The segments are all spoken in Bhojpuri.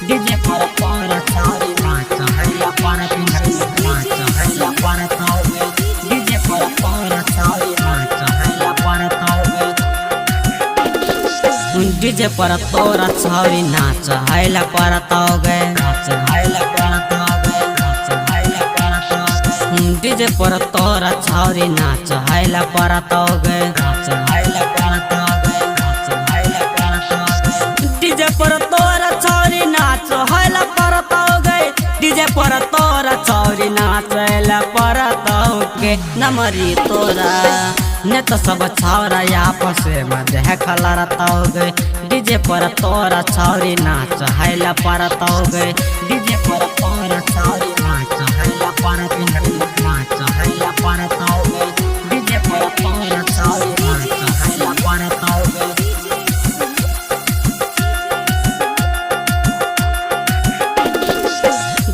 डीजे पर छौरी नाच हैया पर नाच हैया पर तौगे डीजे पर छौरी नाच हैया पर तौगे डीजे पर तोरा छौरी नाच हैला पर तौगे नाच हैला पर तौगे नाच हैला पर तौगे डीजे पर तोरा छौरी नाच हैला पर तौगे नाच हैला पर तौगे नाच हैला पर तौगे डीजे पर तोरा छौरी नाच हैला पर तौगे डीजे पर तोरा छौरी नाच हैला पर तौगे नमरी तोरा ने तो सब छौरा आपस में देखल रहतौगे डीजे पर तोरा छौरी नाच हैला पर तौगे डीजे पर तोरा छौरी नाच हैला पर नाच हैला पर तौगे डीजे पर तोरा छौरी नाच हैला पर तौगे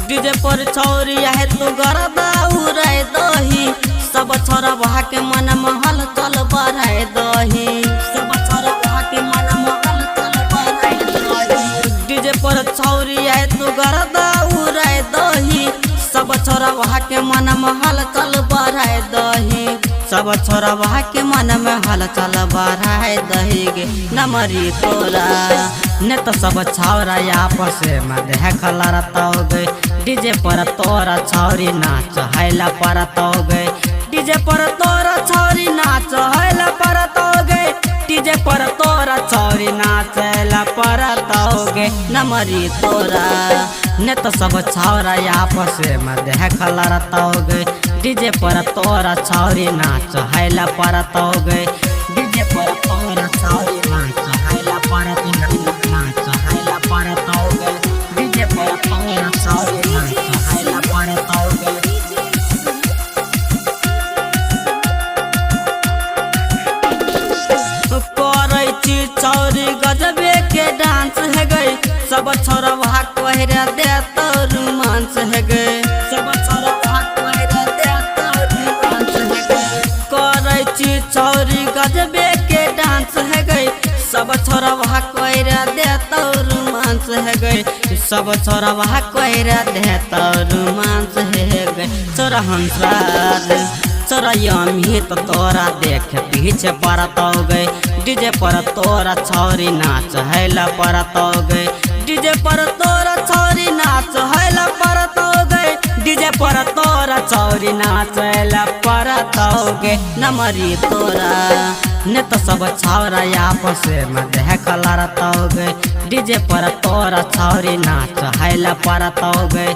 डीजे पर छौरी है तू गरबा उड़ाई दही सब छोरा वहाँ के मन महल चल बढ़ाई दही सब छोरा वहाँ के मन महल चल बढ़ाई दही डीजे पर छौरी है तू गरबा उड़ाई दही सब छोरा वहाँ के मन महल चल बढ़ाई दही सब छोरा वहाँ के मन में हल चल बढ़ाई दही गे नमरी तोरा ने तो सब छौरा आपस में देखल रहतौगे डीजे पर तोरा छौरी नाच हैला पर तौगे डीजे पर तोरा छौरी नाच हैला पर तौगे डीजे पर तोरा छौरी नाच हैला पर तौगे नमरी तोरा ने तो सब छौरा आपस में देखल रहतौगे डीजे पर तोरा छौरी नाच हैला पर तौगे डीजे पर तोरा छौरी नाच हैला पर नाच हैला पर तौगे डीजे पर तोरा छौरी नाच हैला पर तौगे छौरी गजबे के डांस है गई सब छोरा वहाँ कोहरा दे तो रोमांस है गए सब छोरा वहाँ कोहरा दे तो रोमांस है गए करे छी छौरी गजबे के डांस है गई सब छोरा वहाँ कोहरा दे तो रोमांस है गई सब छोरा वहाँ कोहरा दे तो रोमांस है गए छोरा हंसराज छोरा यमी तो तोरा देख पीछे पड़तौगे डीजे पर तोरा छौरी नाच हैला पर तौगे डीजे पर तोरा छौरी नाच हैला पर तौगे डीजे पर तोरा छौरी नाच हैला पर तौगे नमरी तोरा ने तो सब छौरा आपस में देखल रहतौगे डीजे पर तोरा छौरी नाच हैला पर तौगे